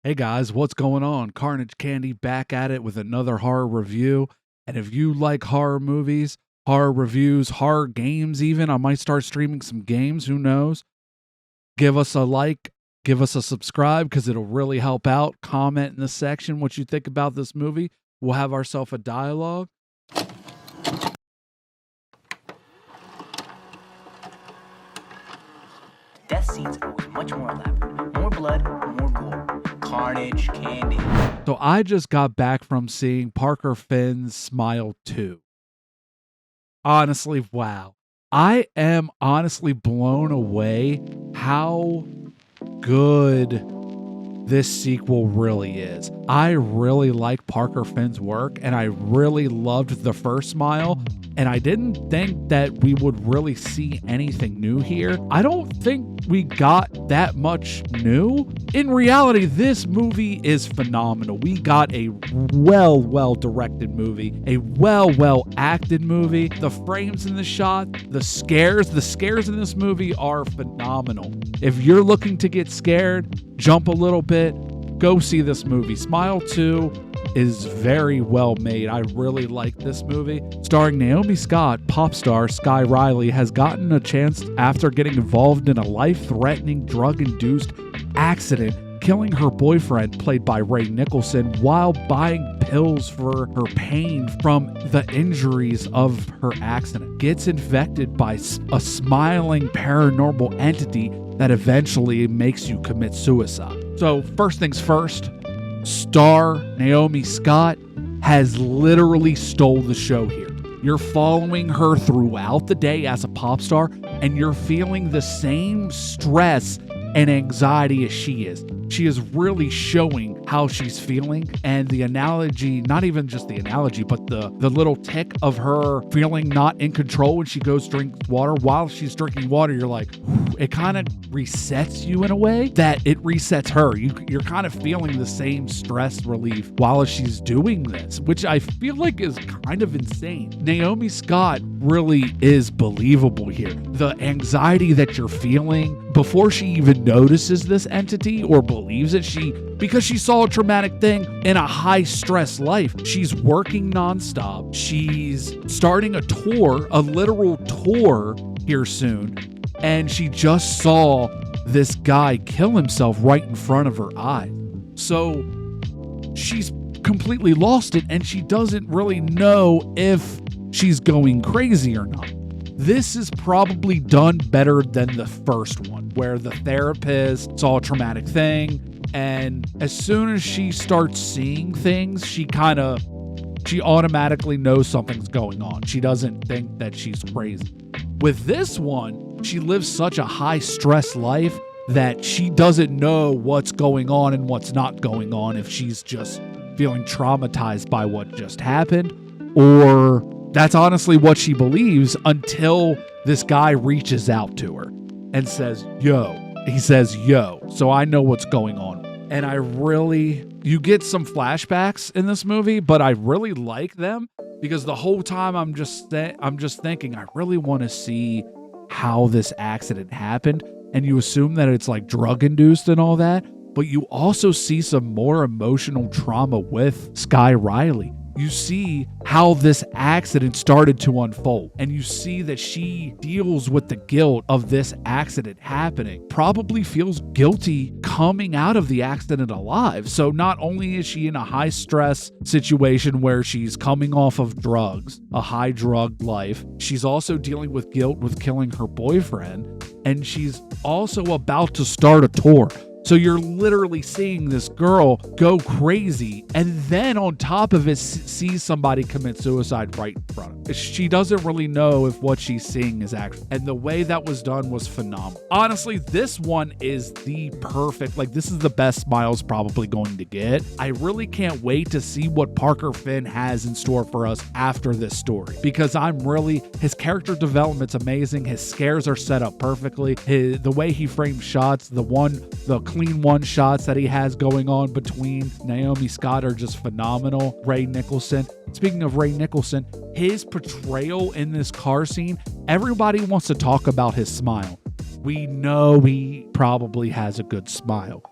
Hey guys, what's going on? Carnage Candy back at it with another horror review. And if you like horror movies, horror reviews, horror games, even, I might start streaming some games. Who knows? Give us a like, give us a subscribe because it'll really help out. Comment in the section what you think about this movie. We'll have ourselves a dialogue. Death scenes are always much more elaborate. More blood, more gore. Carnage, candy. So I just got back from seeing Parker Finn's Smile 2. Honestly, wow. I am honestly blown away how good this sequel really is. I really like Parker Finn's work, and I really loved the first Smile, and I didn't think that we would really see anything new here. I don't think we got that much new. In reality, this movie is phenomenal. We got a well directed movie, a well acted movie. The frames in the shot, the scares in this movie are phenomenal. If you're looking to get scared, jump a little bit, go see this movie. Smile 2 is very well made. I really like this movie. Starring Naomi Scott, pop star Skye Riley has gotten a chance after getting involved in a life-threatening drug-induced accident, killing her boyfriend, played by Ray Nicholson, while buying pills for her pain from the injuries of her accident. Gets infected by a smiling paranormal entity that eventually makes you commit suicide. So first things first, star Naomi Scott has literally stole the show here. You're following her throughout the day as a pop star, and you're feeling the same stress and anxiety as she is. She is really showing how she's feeling, and the analogy, not even just the analogy, but the little tick of her feeling not in control when she goes drinks water. While she's drinking water, you're like, it kind of resets you in a way that it resets her. You're kind of feeling the same stress relief while she's doing this, which I feel like is kind of insane. Naomi Scott really is believable here. The anxiety that you're feeling before she even notices this entity or believes it, because she saw a traumatic thing in a high stress life. She's working nonstop. She's starting a tour, a literal tour here soon. And she just saw this guy kill himself right in front of her eyes. So she's completely lost it, and she doesn't really know if she's going crazy or not. This is probably done better than the first one, where the therapist saw a traumatic thing, and as soon as she starts seeing things, she automatically knows something's going on. She doesn't think that she's crazy. With this one, she lives such a high stress life that she doesn't know what's going on and what's not going on, if she's just feeling traumatized by what just happened, or that's honestly what she believes, until this guy reaches out to her and says, yo. He says, yo. So I know what's going on. And you get some flashbacks in this movie, but I really like them, because the whole time I'm just thinking, I really want to see how this accident happened. And you assume that it's like drug induced and all that, but you also see some more emotional trauma with Skye Riley. You see how this accident started to unfold, and you see that she deals with the guilt of this accident happening, probably feels guilty coming out of the accident alive. So not only is she in a high stress situation where she's coming off of drugs, a high drug life, she's also dealing with guilt with killing her boyfriend, and she's also about to start a tour. So you're literally seeing this girl go crazy, and then on top of it, see somebody commit suicide right in front of her. She doesn't really know if what she's seeing is actual. And the way that was done was phenomenal. Honestly, this one is the perfect, this is the best Smile's probably going to get. I really can't wait to see what Parker Finn has in store for us after this story, because his character development's amazing. His scares are set up perfectly. The way he frames shots, the clean one shots that he has going on between Naomi Scott are just phenomenal. Ray Nicholson. Speaking of Ray Nicholson, his portrayal in this car scene, everybody wants to talk about his smile. We know he probably has a good smile.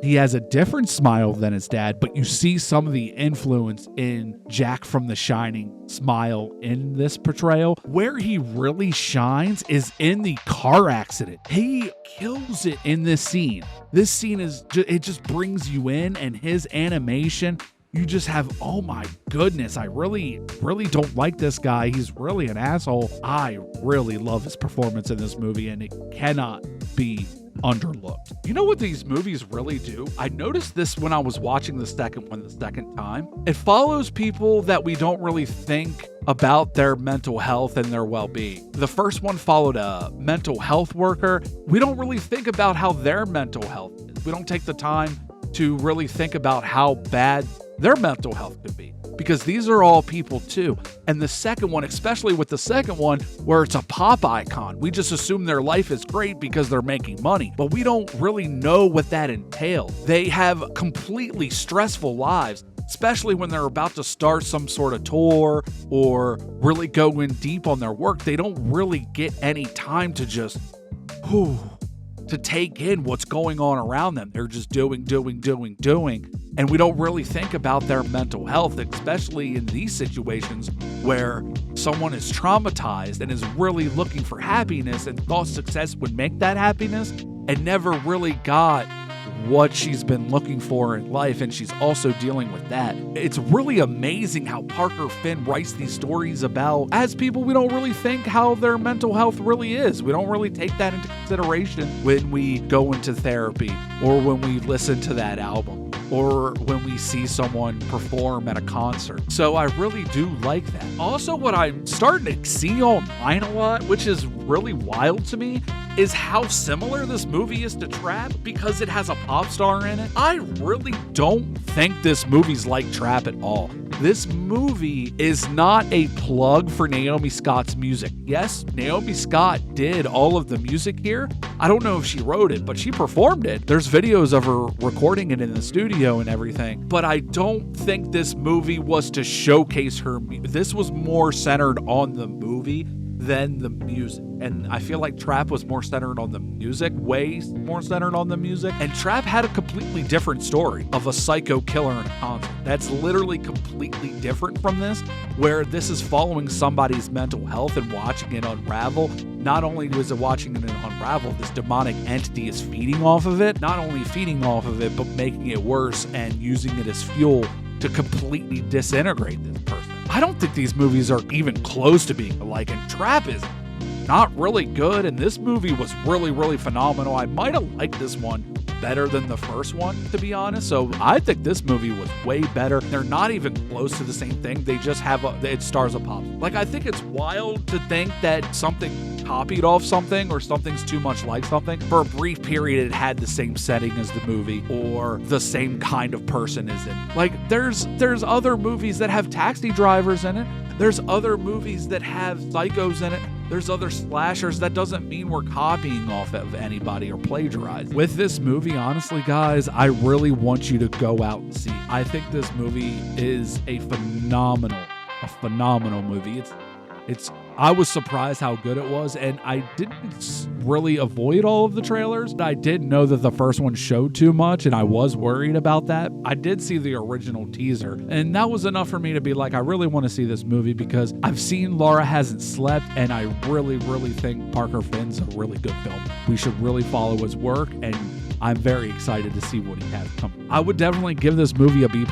He has a different smile than his dad, but you see some of the influence in Jack from The Shining smile in this portrayal. Where he really shines is in the car accident. He kills it in this scene. This scene it just brings you in, and his animation, you just have, oh my goodness, I really, really don't like this guy. He's really an asshole. I really love his performance in this movie, and it cannot be underlooked. You know what these movies really do? I noticed this when I was watching the second time. It follows people that we don't really think about their mental health and their well-being. The first one followed a mental health worker. We don't really think about how their mental health is. We don't take the time to really think about how bad their mental health could be, because these are all people too. And the second one, especially with the second one, where it's a pop icon, we just assume their life is great because they're making money, but we don't really know what that entails. They have completely stressful lives, especially when they're about to start some sort of tour or really go in deep on their work. They don't really get any time to just to take in what's going on around them. They're just doing. And we don't really think about their mental health, especially in these situations where someone is traumatized and is really looking for happiness and thought success would make that happiness, and never really got what she's been looking for in life, and she's also dealing with that. It's really amazing how Parker Finn writes these stories about, as people, we don't really think how their mental health really is. We don't really take that into consideration when we go into therapy, or when we listen to that album, or when we see someone perform at a concert. So I really do like that. Also, what I'm starting to see online a lot, which is really wild to me, is how similar this movie is to Trap, because it has a pop star in it. I really don't think this movie's like Trap at all. This movie is not a plug for Naomi Scott's music. Yes, Naomi Scott did all of the music here. I don't know if she wrote it, but she performed it. There's videos of her recording it in the studio and everything. But I don't think this movie was to showcase her music. This was more centered on the movie than the music. And I feel like Trap was more centered on the music, way more centered on the music. And Trap had a completely different story of a psycho killer in a concert. That's literally completely different from this, where this is following somebody's mental health and watching it unravel. Not only is it watching it unravel, this demonic entity is feeding off of it. Not only feeding off of it, but making it worse and using it as fuel to completely disintegrate this person. I don't think these movies are even close to being alike, and Trap is not really good, and this movie was really, really phenomenal. I might have liked this one better than the first one, to be honest. So I think this movie was way better. They're not even close to the same thing. They just have it stars a pop. Like, I think it's wild to think that something copied off something, or something's too much like something. For a brief period, it had the same setting as the movie, or the same kind of person as it. Like, there's other movies that have taxi drivers in it. There's other movies that have psychos in it. There's other slashers. That doesn't mean we're copying off of anybody or plagiarizing. With this movie, honestly, guys, I really want you to go out and see. I think this movie is a phenomenal movie. I was surprised how good it was, and I didn't really avoid all of the trailers. I did know that the first one showed too much, and I was worried about that. I did see the original teaser, and that was enough for me to be like, I really want to see this movie, because I've seen Laura Hasn't Slept, and I really, really think Parker Finn's a really good film. We should really follow his work, and I'm very excited to see what he has coming. I would definitely give this movie a B+,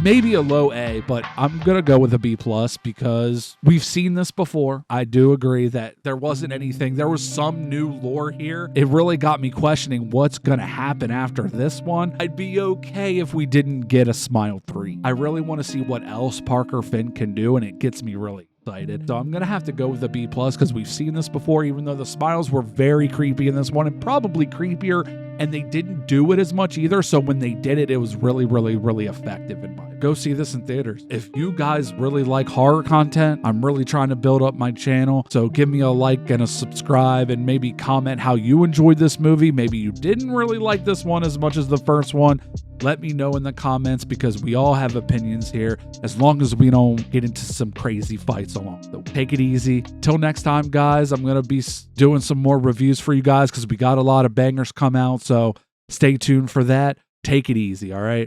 maybe a low A, but I'm going to go with a B+, because we've seen this before. I do agree that there wasn't anything. There was some new lore here. It really got me questioning what's going to happen after this one. I'd be okay if we didn't get a Smile 3. I really want to see what else Parker Finn can do, and it gets me really excited. So I'm going to have to go with a B+, because we've seen this before, even though the smiles were very creepy in this one, and probably creepier, and they didn't do it as much either. So when they did it, it was really, really, really effective in my opinion. Go see this in theaters. If you guys really like horror content, I'm really trying to build up my channel. So give me a like and a subscribe, and maybe comment how you enjoyed this movie. Maybe you didn't really like this one as much as the first one. Let me know in the comments, because we all have opinions here, as long as we don't get into some crazy fights along the way. Take it easy. Till next time, guys, I'm going to be doing some more reviews for you guys, because we got a lot of bangers come out, so stay tuned for that. Take it easy, all right?